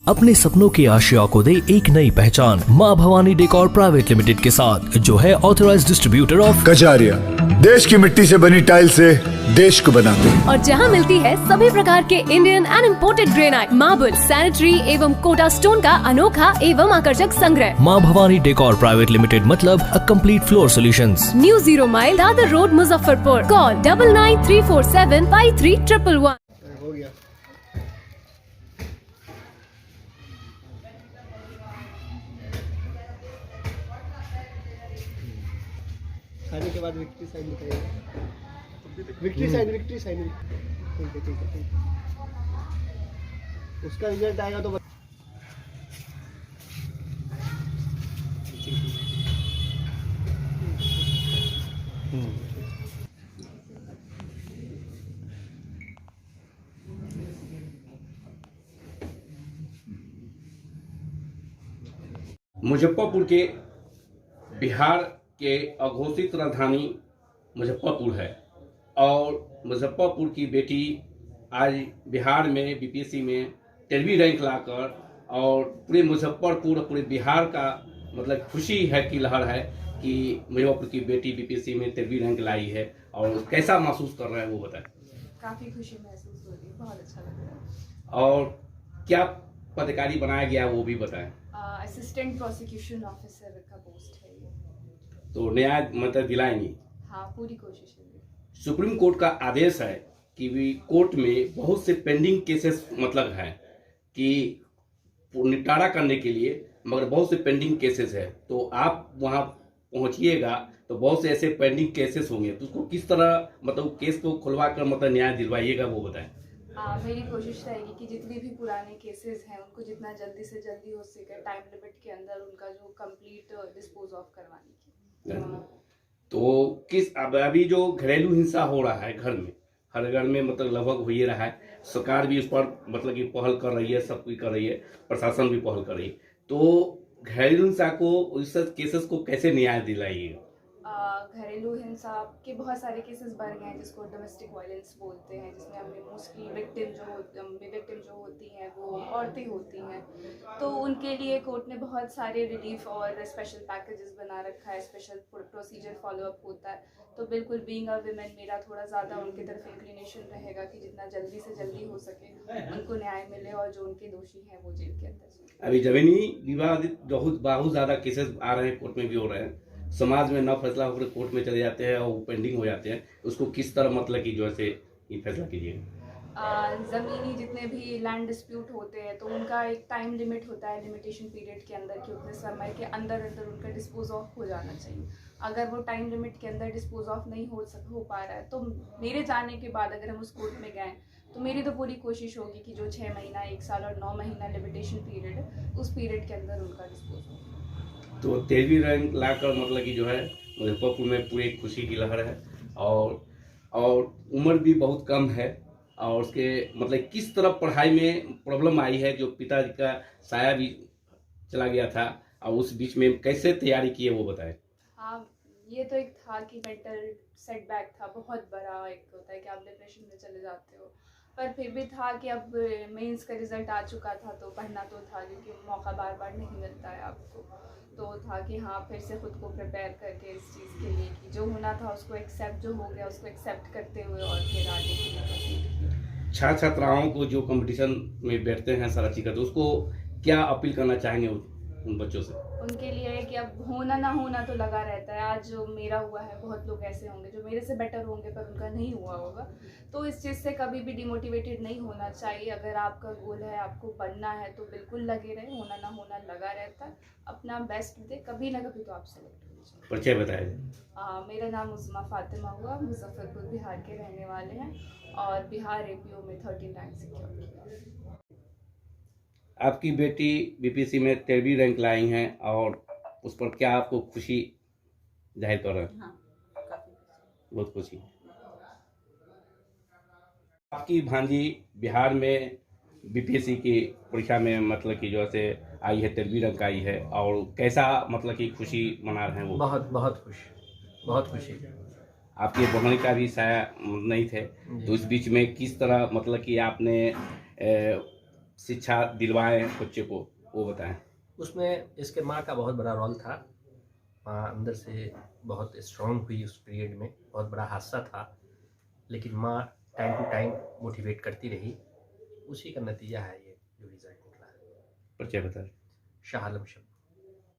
अपने सपनों की आशिया को दे एक नई पहचान माँ भवानी डेकोर प्राइवेट लिमिटेड के साथ, जो है ऑथराइज्ड डिस्ट्रीब्यूटर ऑफ कजारिया। देश की मिट्टी से बनी टाइल से देश को बनाते हैं। और जहाँ मिलती है सभी प्रकार के Indian and imported granite, marble, sanitary एवं कोटा स्टोन का अनोखा एवं आकर्षक संग्रह। माँ भवानी डेकोर प्राइवेट लिमिटेड मतलब a complete floor solutions. New 0 mile Dadar road, Muzaffarpur. Call 9934753111। हो गया। खाने के बाद विक्ट्री साइन दिखाइएगा। विक्ट्री साइन ठीक है। उसका रिजल्ट आएगा तो मुजफ्फरपुर के बिहार के अघोषित राजधानी मुजफ्फरपुर है और मुजफ्फरपुर की बेटी आज बिहार में बीपीएससी में 13वीं रैंक लाकर और पूरे मुजफ्फरपुर पूरे बिहार का मतलब खुशी है की लहर है कि मुजफ्फरपुर की बेटी बीपीएससी में 13वीं रैंक लाई है। और कैसा महसूस कर रहे हैं वो बताएं। काफ़ी खुशी महसूस हो रही है, बहुत अच्छा लग रहा है। और क्या पदाधिकारी बनाया गया वो भी बताएं। असिस्टेंट प्रोसिक्यूशन ऑफिसर का पोस्ट है ये। तो न्याय मतलब दिलाएंगी? हाँ, पूरी कोशिश है। सुप्रीम कोर्ट का आदेश है कि भी कोर्ट में बहुत से पेंडिंग केसेस मतलब है कि निपटारा करने के लिए, मगर बहुत से पेंडिंग केसेस है, तो आप वहां पहुंचिएगा तो बहुत से ऐसे पेंडिंग केसेस होंगे, तो उसको किस तरह मतलब केस को खुलवा कर मतलब न्याय दिलवाइएगा वो बताएं। मेरी कोशिश रहेगी कि जितने भी पुराने केसेस हैं उनको जितना जल्दी से जल्दी हो सके टाइम लिमिट के अंदर उनका जो कंप्लीट डिस्पोज ऑफ करवाने की। तो किस अभी जो घरेलू हिंसा हो रहा है घर में, हर घर में मतलब लगभग हो ही रहा है, सरकार भी उस पर मतलब कि पहल कर रही है, सब कुछ कर रही है, प्रशासन भी पहल कर रही है, तो घरेलू हिंसा को इस केसेस को कैसे न्याय दिलाइएगा? घरेलू हिंसा के बहुत सारे केसेस बढ़ गए हैं जिसको डोमेस्टिक वायलेंस बोलते हैं, जिसमें हमें मोस्टली विक्टिम जो होती हैं वो औरतें होती हैं, तो उनके लिए कोर्ट ने बहुत सारे रिलीफ और स्पेशल पैकेजेस बना रखा है, स्पेशल प्रोसीजर फॉलोअप होता है। तो बिल्कुल बीइंग अ वुमेन मेरा थोड़ा ज़्यादा उनकी तरफ इंक्लिनेशन रहेगा कि जितना जल्दी से जल्दी हो सके उनको न्याय मिले और जो उनके दोषी हैं वो जेल के अंदर। अभी जमीनी विवादित बहुत ज़्यादा केसेस आ रहे हैं, कोर्ट में भी हो रहे हैं, समाज में न फैसला होकर कोर्ट में चले जाते हैं और वो पेंडिंग हो जाते हैं, उसको किस तरह मतलब कि जो है ये फैसला कीजिएगा? ज़मीनी जितने भी लैंड डिस्प्यूट होते हैं तो उनका एक टाइम लिमिट होता है, लिमिटेशन पीरियड के अंदर कि उतने समय के अंदर उनका डिस्पोज ऑफ हो जाना चाहिए। अगर वो टाइम लिमिट के अंदर डिस्पोज ऑफ नहीं हो पा रहा है तो मेरे जाने के बाद अगर हम उस कोर्ट में गए तो मेरी तो पूरी कोशिश होगी कि जो 6 महीना, 1 साल और 9 महीना लिमिटेशन पीरियड है उस पीरियड के अंदर उनका डिस्पोज हो। तो 13वीं रैंक लाकर मतलब कि जो है मुजफ्फरपुर में पूरी खुशी की लहर है और उम्र भी बहुत कम है, और उसके मतलब किस तरह पढ़ाई में प्रॉब्लम आई है, जो पिताजी का साया भी चला गया था और उस बीच में कैसे तैयारी की है वो बताएं। हाँ, ये तो एक था कि मेंटल सेटबैक था, बहुत बड़ा एक होता है कि आप डिप्रेशन में चले जाते हो, पर फिर भी था कि अब मेंस का रिजल्ट आ चुका था तो पढ़ना तो था, क्योंकि मौका बार बार नहीं मिलता है आपको, तो था कि हाँ फिर से खुद को प्रिपेयर करके इस चीज़ के लिए कि जो होना था उसको एक्सेप्ट, जो हो गया उसको एक्सेप्ट करते हुए और फिर आगे की प्रोसीड। छात्राओं को जो कंपटीशन में बैठते हैं सारा चीज़, तो उसको क्या अपील करना चाहेंगे उन बच्चों से? उनके लिए है कि अब होना ना होना तो लगा रहता है। आज जो मेरा हुआ है, बहुत लोग ऐसे होंगे जो मेरे से बेटर होंगे पर उनका नहीं हुआ होगा, तो इस चीज़ से कभी भी डिमोटिवेटेड नहीं होना चाहिए। अगर आपका गोल है, आपको बनना है तो बिल्कुल लगे रहे, होना ना होना लगा रहता है, अपना बेस्ट दे, कभी ना कभी तो आप सेलेक्ट हो जाए। परिचय बताएं। मेरा नाम उस्मा फातिमा हुआ, मुजफ्फरपुर बिहार के रहने वाले हैं और बिहार एपीओ में 13 रैंक सिक्योर किया। आपकी बेटी बीपीएससी में 13वीं रैंक लाई हैं और उस पर क्या आपको खुशी जाहिर कर रहे हैं? हाँ, काफ़ी बहुत खुशी। आपकी भांजी बिहार में बीपीएससी की परीक्षा में मतलब कि जो है आई है, 13वीं रैंक आई है, और कैसा मतलब कि खुशी मना रहे हैं वो? बहुत खुशी। आपकी बहन का भी साया नहीं थे, तो इस बीच में किस तरह मतलब कि आपने शिक्षा दिलवाएं बच्चे को, वो बताएं। उसमें इसके माँ का बहुत बड़ा रोल था। माँ अंदर से बहुत स्ट्रांग हुई उस पीरियड में, बहुत बड़ा हादसा था, लेकिन माँ टाइम टू टाइम मोटिवेट करती रही। उसी का नतीजा है ये जो रिजल्ट निकला है। परिचय बताएं। शाह आलम शब्द।